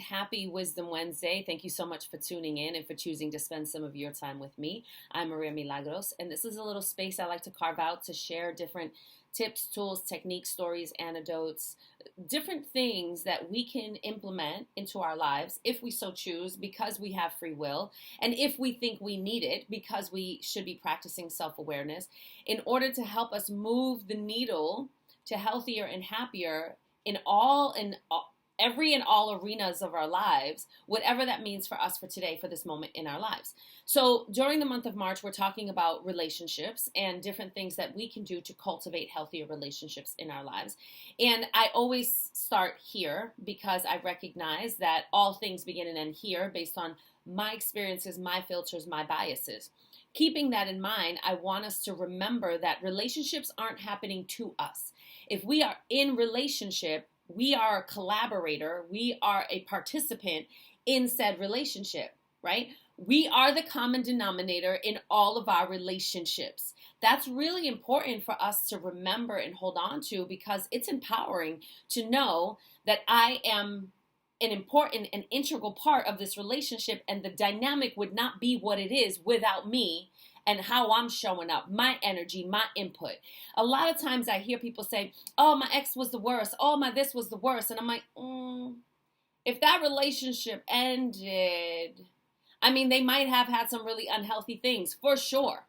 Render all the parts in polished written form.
happy Wisdom Wednesday. Thank you so much for tuning in and for choosing to spend some of your time with me. I'm Maria Milagros, and this is a little space I like to carve out to share different tips, tools, techniques, stories, anecdotes, different things that we can implement into our lives if we so choose, because we have free will, and if we think we need it, because we should be practicing self-awareness in order to help us move the needle to healthier and happier in every and all arenas of our lives, whatever that means for us for today, for this moment in our lives. So during the month of March, we're talking about relationships and different things that we can do to cultivate healthier relationships in our lives. And I always start here because I recognize that all things begin and end here based on my experiences, my filters, my biases. Keeping that in mind, I want us to remember that relationships aren't happening to us. If we are in relationship, we are a collaborator, we are a participant in said relationship, right? We are the common denominator in all of our relationships. That's really important for us to remember and hold on to, because it's empowering to know that I am an important and integral part of this relationship, and the dynamic would not be what it is without me and how I'm showing up, my energy, my input. A lot of times I hear people say, oh, my ex was the worst. Oh, my this was the worst. And I'm like, if that relationship ended, I mean, they might have had some really unhealthy things, for sure.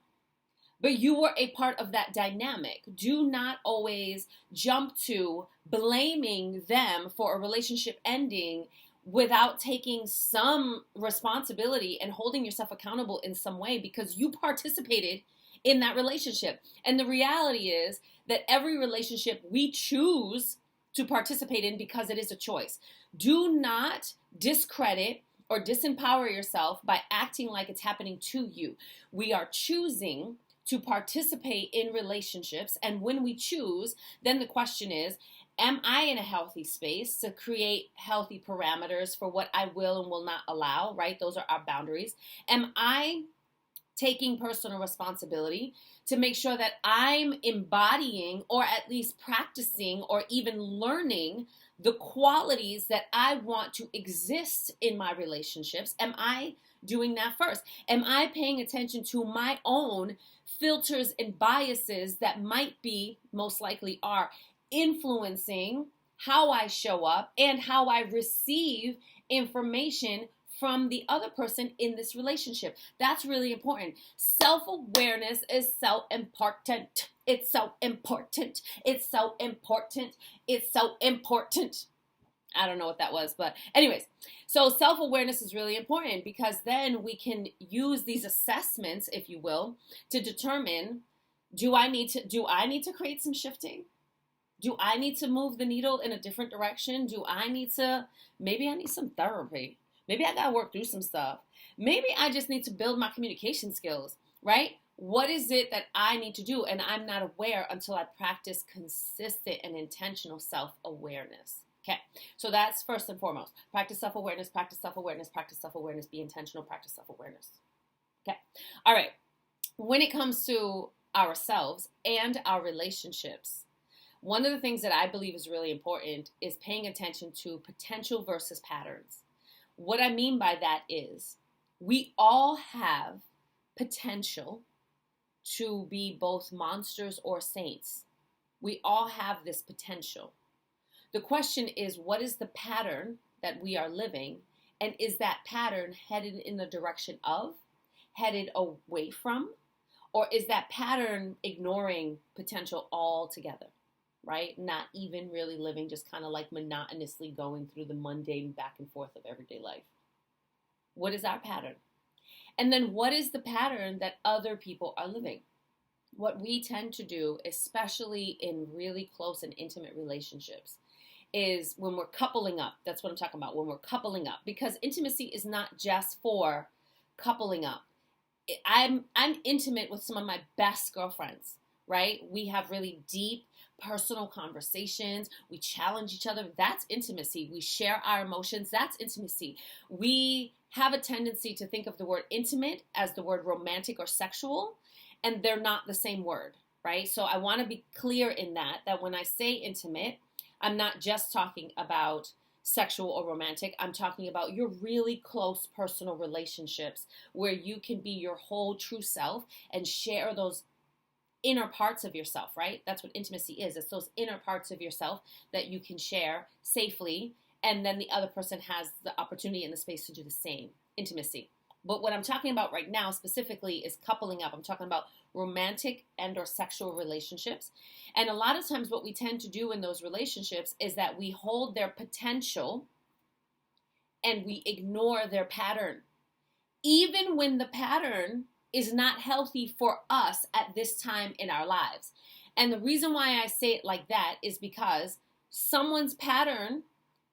But you were a part of that dynamic. Do not always jump to blaming them for a relationship ending without taking some responsibility and holding yourself accountable in some way, because you participated in that relationship. And the reality is that every relationship we choose to participate in because it is a choice. Do not discredit or disempower yourself by acting like it's happening to you. We are choosing to participate in relationships, and when we choose, then the question is, am I in a healthy space to create healthy parameters for what I will and will not allow, right? Those are our boundaries. Am I taking personal responsibility to make sure that I'm embodying, or at least practicing, or even learning the qualities that I want to exist in my relationships? Am I doing that first? Am I paying attention to my own filters and biases that might be, most likely are, influencing how I show up and how I receive information from the other person in this relationship? That's really important. Self-awareness is so important. It's so important. It's so important. It's so important. I don't know what that was, but anyways, so self-awareness is really important, because then we can use these assessments, if you will, to determine, do I need to create some shifting? Do I need to move the needle in a different direction? Maybe I need some therapy. Maybe I got to work through some stuff. Maybe I just need to build my communication skills, right? What is it that I need to do? And I'm not aware until I practice consistent and intentional self-awareness. Okay, so that's first and foremost. Practice self-awareness, practice self-awareness, practice self-awareness, be intentional, practice self-awareness. Okay, all right. When it comes to ourselves and our relationships, one of the things that I believe is really important is paying attention to potential versus patterns. What I mean by that is, we all have potential to be both monsters or saints. We all have this potential. The question is, what is the pattern that we are living? And is that pattern headed in the direction of, headed away from, or is that pattern ignoring potential altogether, right? Not even really living, just kind of like monotonously going through the mundane back and forth of everyday life. What is our pattern? And then what is the pattern that other people are living? What we tend to do, especially in really close and intimate relationships, is when we're coupling up. That's what I'm talking about, when we're coupling up. Because intimacy is not just for coupling up. I'm intimate with some of my best girlfriends, right? We have really deep personal conversations. We challenge each other. That's intimacy. We share our emotions. That's intimacy. We have a tendency to think of the word intimate as the word romantic or sexual, and they're not the same word, right? So I want to be clear in that when I say intimate, I'm not just talking about sexual or romantic. I'm talking about your really close personal relationships where you can be your whole true self and share those inner parts of yourself, right? That's what intimacy is. It's those inner parts of yourself that you can share safely, and then the other person has the opportunity and the space to do the same. Intimacy. But what I'm talking about right now specifically is coupling up. I'm talking about romantic and or sexual relationships. And a lot of times what we tend to do in those relationships is that we hold their potential and we ignore their pattern. Even when the pattern is not healthy for us at this time in our lives. And the reason why I say it like that is because someone's pattern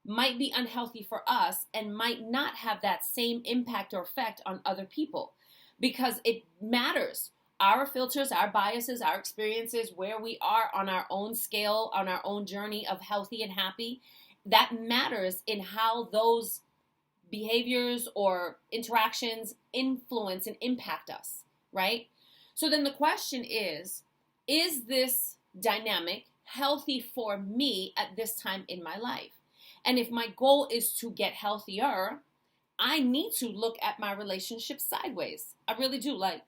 might be unhealthy for us and might not have that same impact or effect on other people, because it matters. Our filters, our biases, our experiences, where we are on our own scale, on our own journey of healthy and happy, that matters in how those behaviors or interactions influence and impact us, right? So then the question is this dynamic healthy for me at this time in my life? And if my goal is to get healthier, I need to look at my relationship sideways. I really do. Like,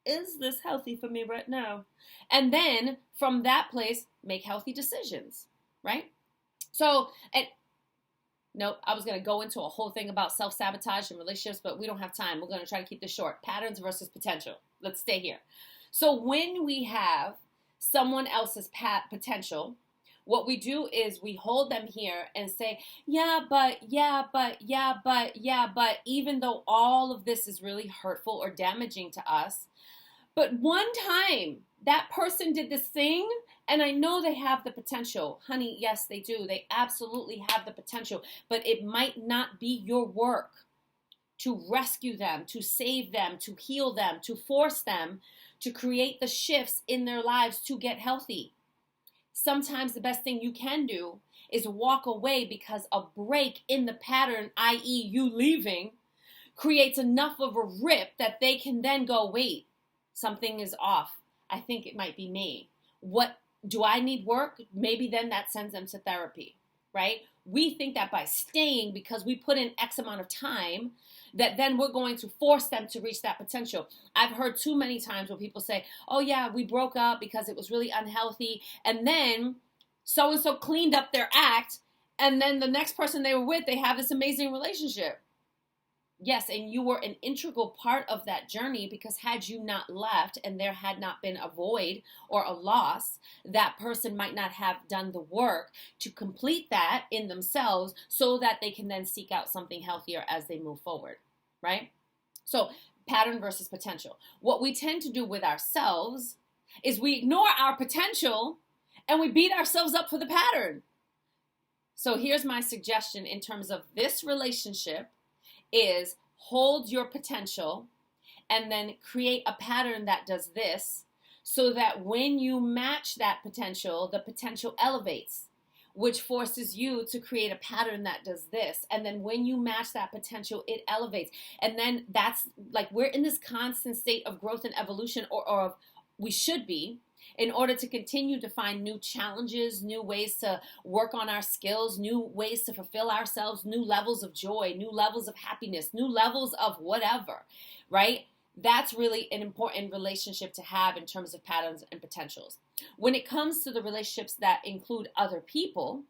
is this healthy for me right now? And then from that place, make healthy decisions, right? So, nope, I was going to go into a whole thing about self-sabotage and relationships, but we don't have time. We're going to try to keep this short. Patterns versus potential. Let's stay here. So when we have someone else's potential, what we do is we hold them here and say, yeah, but, even though all of this is really hurtful or damaging to us, but one time that person did this thing, and I know they have the potential. Honey, yes, they do. They absolutely have the potential, but it might not be your work to rescue them, to save them, to heal them, to force them to create the shifts in their lives to get healthy. Sometimes the best thing you can do is walk away, because a break in the pattern, i.e. you leaving, creates enough of a rip that they can then go, wait, something is off. I think it might be me. What do I need work? Maybe then that sends them to therapy, right? We think that by staying, because we put in X amount of time, that then we're going to force them to reach that potential. I've heard too many times where people say, oh yeah, we broke up because it was really unhealthy. And then so-and-so cleaned up their act. And then the next person they were with, they have this amazing relationship. Yes, and you were an integral part of that journey, because had you not left and there had not been a void or a loss, that person might not have done the work to complete that in themselves so that they can then seek out something healthier as they move forward, right? So pattern versus potential. What we tend to do with ourselves is we ignore our potential and we beat ourselves up for the pattern. So here's my suggestion in terms of this relationship is hold your potential and then create a pattern that does this, so that when you match that potential, the potential elevates, which forces you to create a pattern that does this. And then when you match that potential, it elevates. And then that's like, we're in this constant state of growth and evolution, or we should be, in order to continue to find new challenges, new ways to work on our skills, new ways to fulfill ourselves, new levels of joy, new levels of happiness, new levels of whatever, right? That's really an important relationship to have in terms of patterns and potentials. When it comes to the relationships that include other people,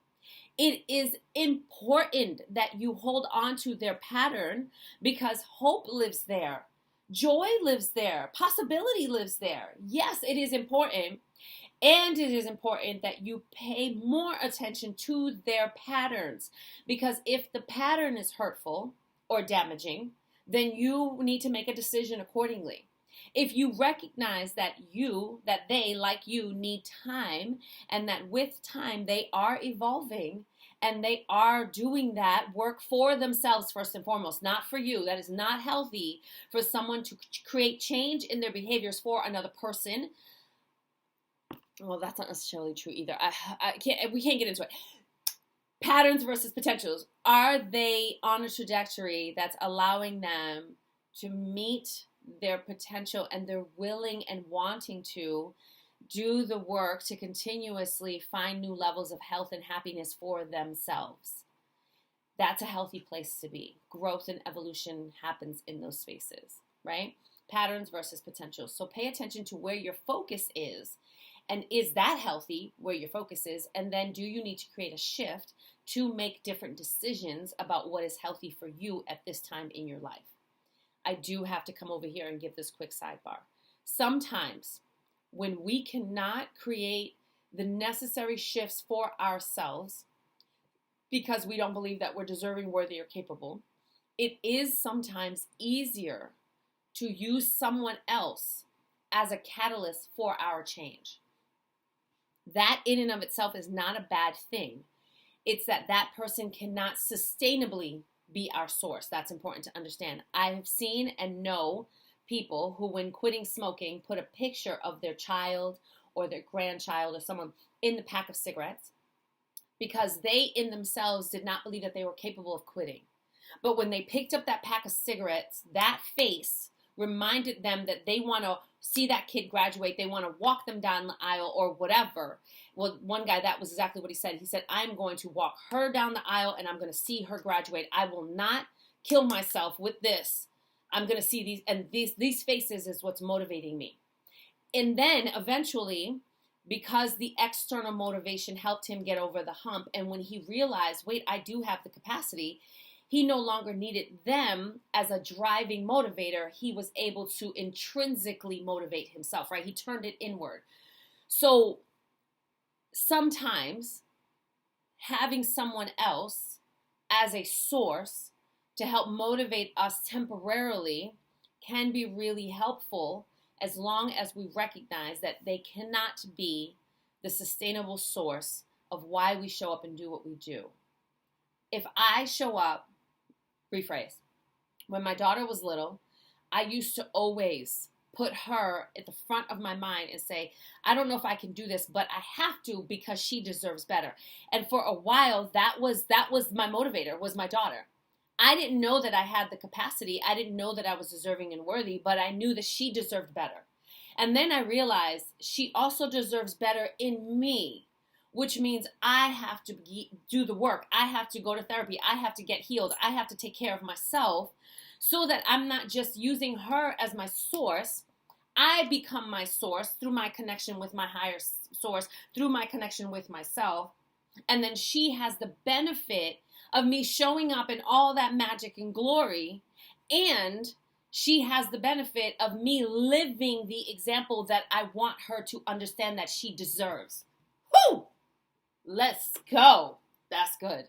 it is important that you hold on to their pattern, because hope lives there. Joy lives there. Possibility lives there. Yes, it is important. And it is important that you pay more attention to their patterns, because if the pattern is hurtful or damaging, then you need to make a decision accordingly. If you recognize that they, like you, need time, and that with time they are evolving, and they are doing that work for themselves first and foremost, not for you. That is not healthy for someone to create change in their behaviors for another person. Well, that's not necessarily true either. We can't get into it. Patterns versus potentials. Are they on a trajectory that's allowing them to meet their potential, and they're willing and wanting to do the work to continuously find new levels of health and happiness for themselves. That's a healthy place to be. Growth and evolution happens in those spaces, right? Patterns versus potential. So pay attention to where your focus is. And is that healthy where your focus is? And then do you need to create a shift to make different decisions about what is healthy for you at this time in your life? I do have to come over here and give this quick sidebar. Sometimes when we cannot create the necessary shifts for ourselves because we don't believe that we're deserving, worthy, or capable, it is sometimes easier to use someone else as a catalyst for our change. That in and of itself is not a bad thing. It's that that person cannot sustainably be our source. That's important to understand. I have seen and know people who, when quitting smoking, put a picture of their child or their grandchild or someone in the pack of cigarettes because they in themselves did not believe that they were capable of quitting. But when they picked up that pack of cigarettes, that face reminded them that they want to see that kid graduate. They want to walk them down the aisle or whatever. Well, one guy, that was exactly what he said. He said, I'm going to walk her down the aisle and I'm going to see her graduate. I will not kill myself with this. I'm going to see these, and these faces is what's motivating me. And then eventually, because the external motivation helped him get over the hump, and when he realized, wait, I do have the capacity, he no longer needed them as a driving motivator. He was able to intrinsically motivate himself, right? He turned it inward. So sometimes having someone else as a source to help motivate us temporarily can be really helpful as long as we recognize that they cannot be the sustainable source of why we show up and do what we do. If I show up, rephrase, when my daughter was little, I used to always put her at the front of my mind and say, I don't know if I can do this, but I have to because she deserves better. And for a while, that was my motivator, was my daughter. I didn't know that I had the capacity. I didn't know that I was deserving and worthy, but I knew that she deserved better. And then I realized she also deserves better in me, which means I have to do the work. I have to go to therapy. I have to get healed. I have to take care of myself so that I'm not just using her as my source. I become my source through my connection with my higher source, through my connection with myself. And then she has the benefit of me showing up in all that magic and glory. And she has the benefit of me living the example that I want her to understand that she deserves. Woo! Let's go. That's good.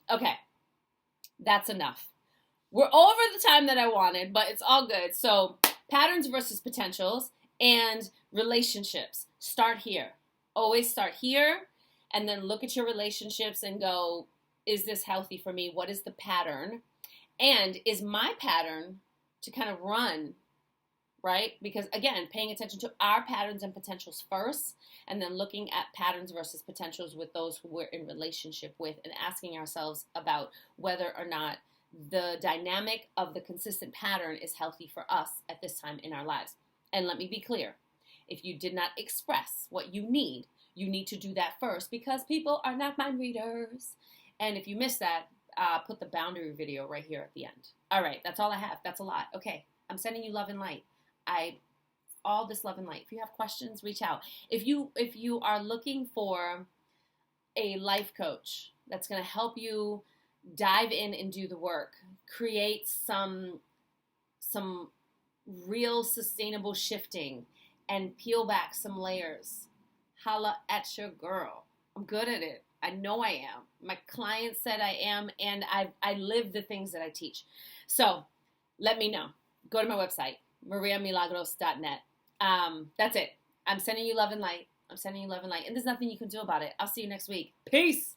Okay. That's enough. We're over the time that I wanted, but it's all good. So patterns versus potentials and relationships. Start here. Always start here and then look at your relationships and go, is this healthy for me? What is the pattern? And is my pattern to kind of run, right? Because again, paying attention to our patterns and potentials first, and then looking at patterns versus potentials with those who we're in relationship with and asking ourselves about whether or not the dynamic of the consistent pattern is healthy for us at this time in our lives. And let me be clear. If you did not express what you need to do that first because people are not mind readers. And if you missed that, put the boundary video right here at the end. All right, that's all I have. That's a lot. Okay, I'm sending you love and light. All this love and light. If you have questions, reach out. If you are looking for a life coach that's going to help you dive in and do the work, create some real sustainable shifting, and peel back some layers, holla at your girl. I'm good at it. I know I am. My clients said I am, and I live the things that I teach. So let me know. Go to my website, mariamilagros.net. That's it. I'm sending you love and light. And there's nothing you can do about it. I'll see you next week. Peace.